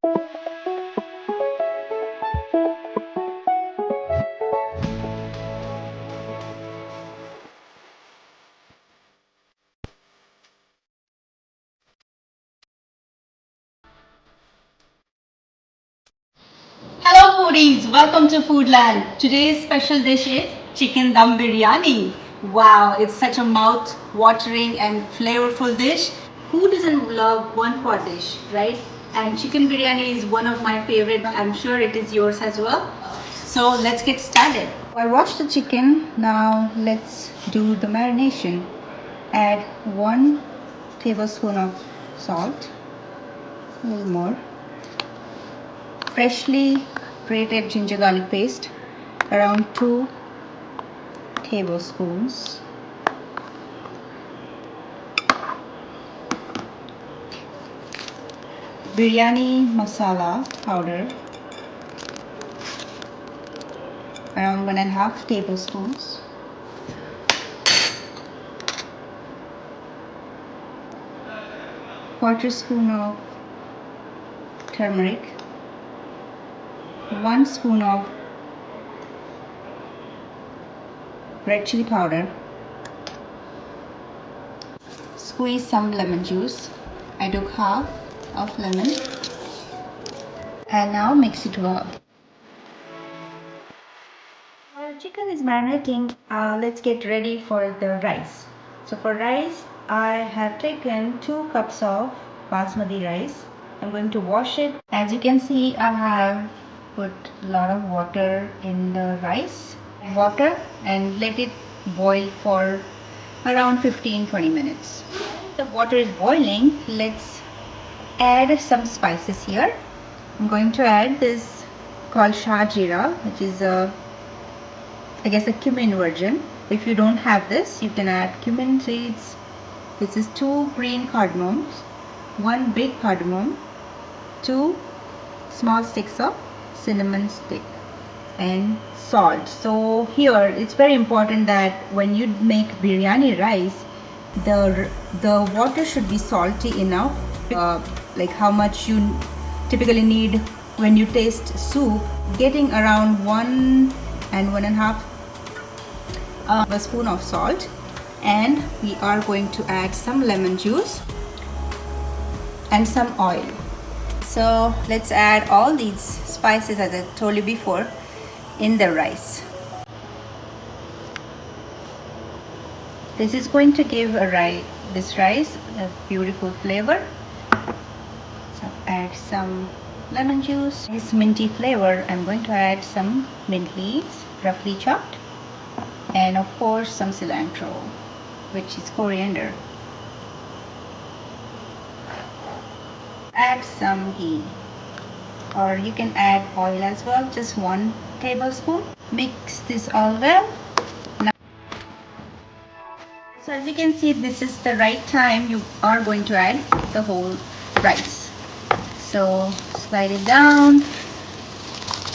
Hello foodies, welcome to Foodland. Today's special dish is Chicken Dum Biryani. Wow, it's such a mouth-watering and flavorful dish. Who doesn't love one pot dish, right? And chicken biryani is one of my favorite. I'm sure it is yours as well. So let's get started. I washed the chicken. Now let's do the marination. Add 1 tablespoon of salt, a little more. Freshly grated ginger garlic paste, around 2 tablespoons. Biryani masala powder, around 1.5 tablespoons. Quarter spoon of turmeric, 1 spoon of red chili powder. Squeeze some lemon juice. I took half of lemon. And now mix it well. While chicken is marinating, let's get ready for the rice. So for rice, I have taken 2 cups of basmati rice. I'm going to wash it. As you can see, I have put a lot of water in the rice. Water and let it boil for around 15-20 minutes. The water is boiling. Let's add some spices here. I'm going to add this called Shah Jeera, which is I guess a cumin version. If you don't have this, you can add cumin seeds. This is 2 green cardamoms, 1 big cardamom, 2 small sticks of cinnamon stick, and salt. So here it's very important that when you make biryani rice, the water should be salty enough, like how much you typically need when you taste soup, getting around 1 and 1.5 a spoon of salt. And we are going to add some lemon juice and some oil. So let's add all these spices, as I told you before, in the rice. This is going to give this rice a beautiful flavor. So add some lemon juice. This minty flavor, I'm going to add some mint leaves, roughly chopped, and of course some cilantro, which is coriander. Add some ghee, or you can add oil as well, just 1 tablespoon. Mix this all well. Now, so as you can see, this is the right time you are going to add the whole rice. So slide it down.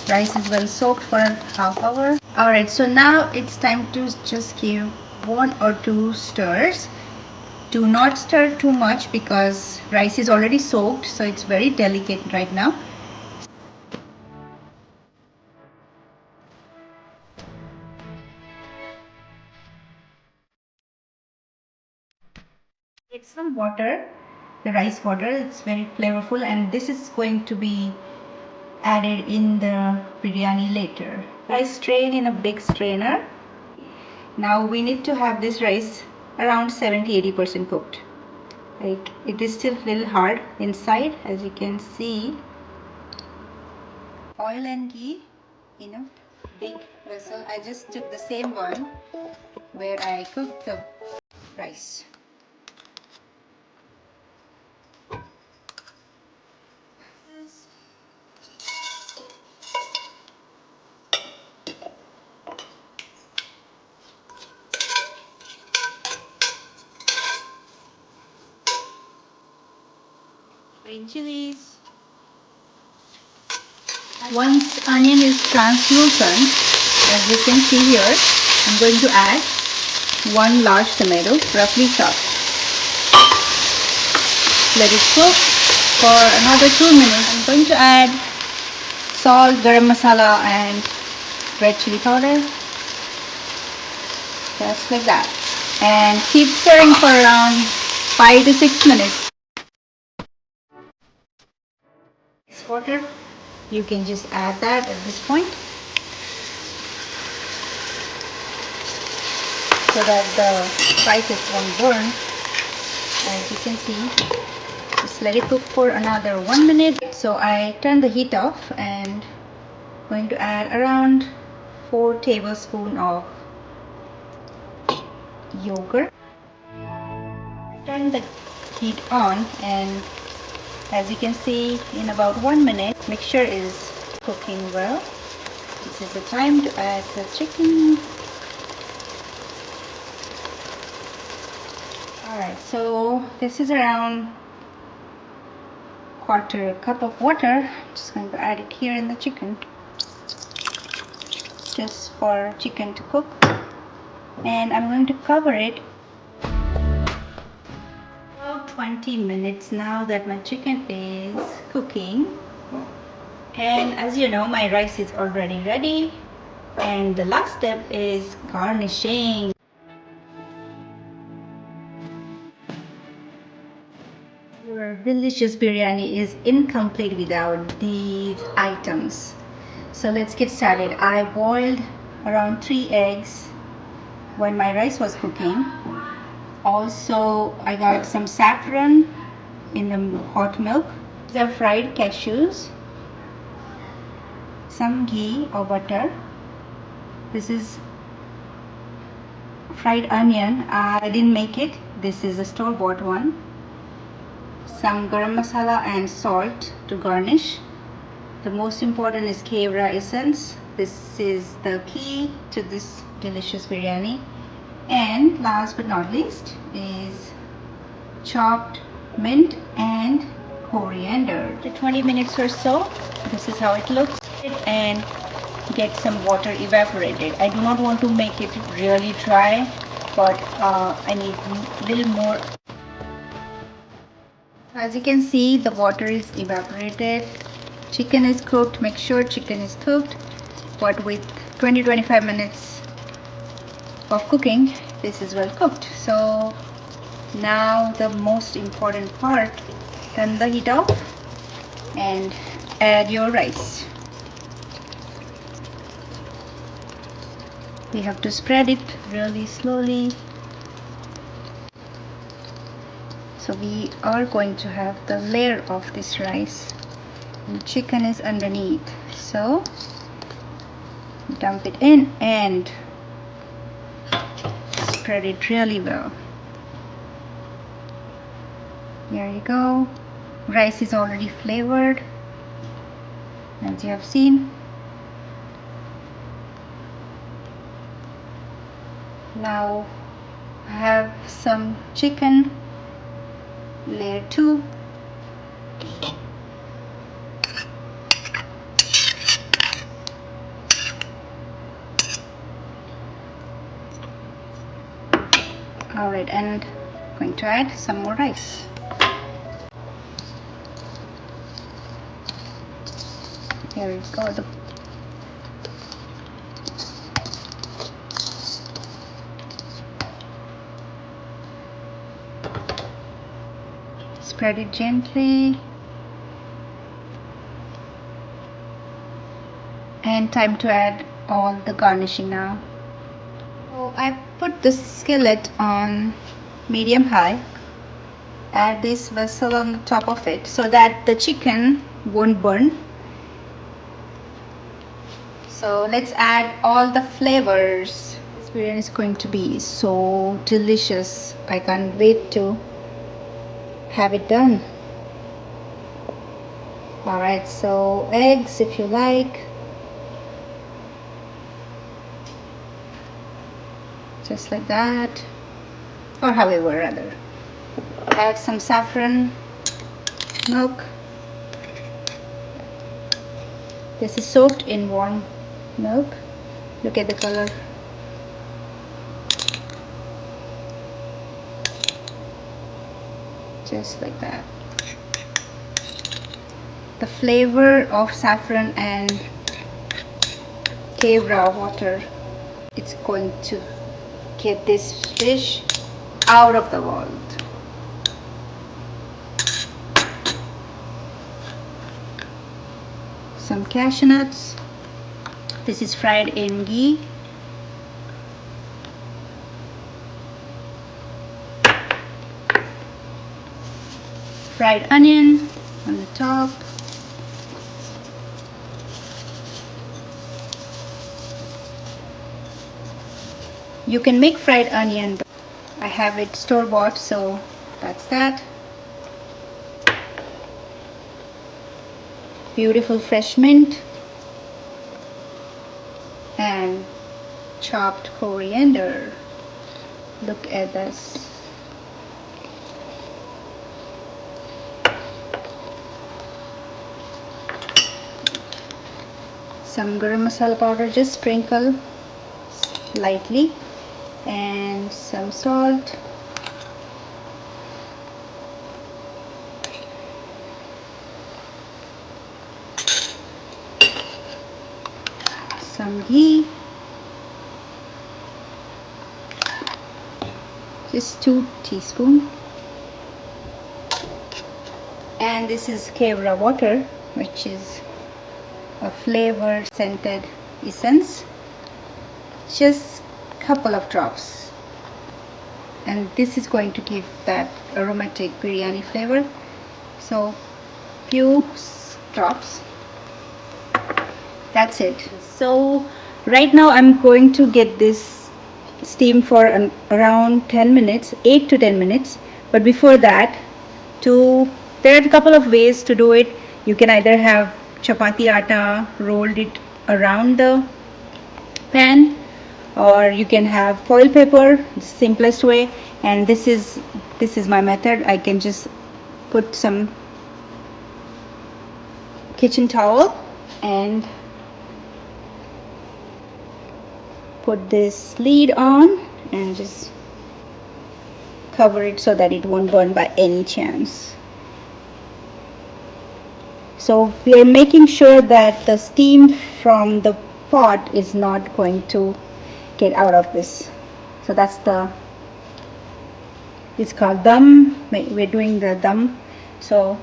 Rice is well soaked for half hour. Alright, so now it's time to just give 1 or 2 stirs. Do not stir too much because rice is already soaked, so it's very delicate right now. Get some water, the rice water. It's very flavorful, and this is going to be added in the biryani later. I strain in a big strainer. Now we need to have this rice around 70-80% cooked. Like, it is still a little hard inside, as you can see. Oil and ghee in a big vessel. I just took the same one where I cooked the rice. Green chilies. Once onion is translucent, as you can see here, I'm going to add 1 large tomato, roughly chopped. Let it cook for another 2 minutes. I'm going to salt, garam masala and red chili powder. Just like that. And keep stirring for around 5 to 6 minutes. This water, you can just add that at this point so that the spices won't burn. As you can see, just let it cook for another 1 minute. So I turn the heat off and going to add around 4 tablespoons of yogurt. Turn the heat on, and as you can see, in about 1 minute mixture is cooking well. This is the time to add the chicken. Alright, so this is around quarter cup of water. Just going to add it here in the chicken, just for chicken to cook, and I'm going to cover it. About 20 minutes now that my chicken is cooking, and as you know, my rice is already ready, and the last step is garnishing. Your delicious biryani is incomplete without these items. So let's get started. I boiled around 3 eggs when my rice was cooking. Also, I got some saffron in the hot milk. These are fried cashews, some ghee or butter. This is fried onion. I didn't make it. This is a store-bought one. Some garam masala and salt to garnish. The most important is kevra essence. This is the key to this delicious biryani. And last but not least is chopped mint and coriander. After 20 minutes or so, this is how it looks, and get some water evaporated. I do not want to make it really dry, but I need a little more. As you can see, the water is evaporated. Chicken is cooked. Make sure chicken is cooked, but with 20-25 minutes of cooking, this is well cooked. So now the most important part, turn the heat off and add your rice. We have to spread it really slowly. So we are going to have the layer of this rice, and chicken is underneath. So dump it in and spread it really well. There you go. Rice is already flavored, as you have seen. Now I have some chicken, layer 2. Alright, and going to add some more rice. Here we go. Spread it gently, and time to add all the garnishing now. So I put the skillet on medium high. Add this vessel on the top of it so that the chicken won't burn. So let's add all the flavors. This biryani is going to be so delicious. I can't wait to have it done. Alright, so eggs if you like. Just like that, or however rather. Add some saffron milk. This is soaked in warm milk. Look at the color. Just like that. the flavor of saffron and kevra water, it's going to get this fish out of the world. Some cashew nuts. This is fried in ghee. Fried onion on the top. You can make fried onion, but I have it store-bought, so that's that. Beautiful fresh mint and chopped coriander. Look at this. Some garam masala powder, just sprinkle lightly, and some salt. Some ghee, just 2 teaspoons, and this is kevra water, which is a flavor scented essence, just couple of drops, and this is going to give that aromatic biryani flavor, so few drops. That's it. So right now I'm going to get this steam for around 10 minutes, 8 to 10 minutes. But before that, there are a couple of ways to do it. You can either have chapati atta, rolled it around the pan, or you can have foil paper, the simplest way. And this is my method. I can just put some kitchen towel and put this lid on and just cover it so that it won't burn by any chance. So we are making sure that the steam from the pot is not going to get out of this. So that's it's called dum. We're doing the dum. So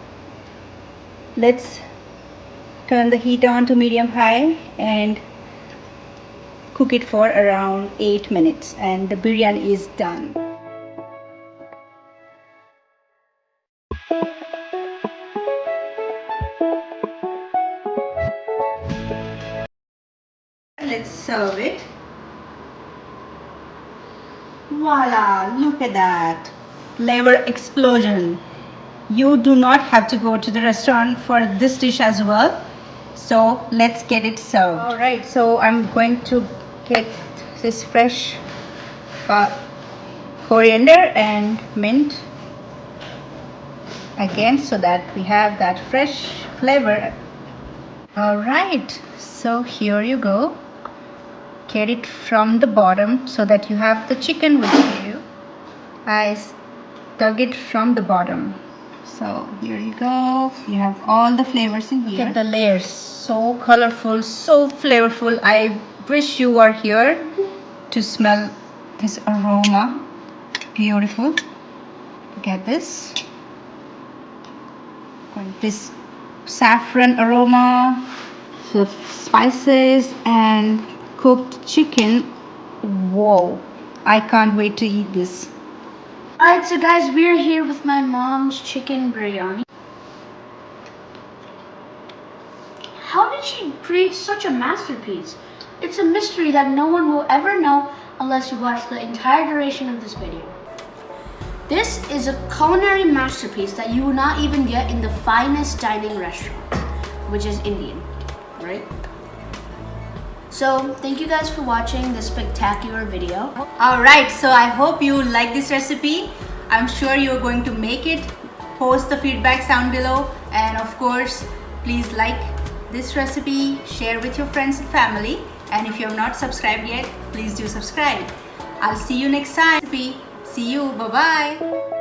let's turn the heat on to medium high and cook it for around 8 minutes, and the biryani is done. Let's serve it. Voila, look at that. Flavor explosion. You do not have to go to the restaurant for this dish as well. So let's get it served. Alright, so I'm going to get this fresh coriander and mint again so that we have that fresh flavor. Alright, so here you go. Get it from the bottom so that you have the chicken with you. I dug it from the bottom. So here you go. You have all the flavors in here. Look at the layers. So colorful, so flavorful. I wish you were here to smell this aroma. Beautiful. Look at this. This saffron aroma, the spices and cooked chicken. Whoa, I can't wait to eat this. Alright, so guys, we're here with my mom's chicken biryani. How did she create such a masterpiece? It's a mystery that no one will ever know unless you watch the entire duration of this video. This is a culinary masterpiece that you will not even get in the finest dining restaurant, which is Indian, right? So thank you guys for watching this spectacular video. Alright, so I hope you like this recipe. I'm sure you're going to make it. Post the feedback down below, and of course please like this recipe, share with your friends and family, and if you have not subscribed yet, please do subscribe. I'll see you next time. See you, bye bye.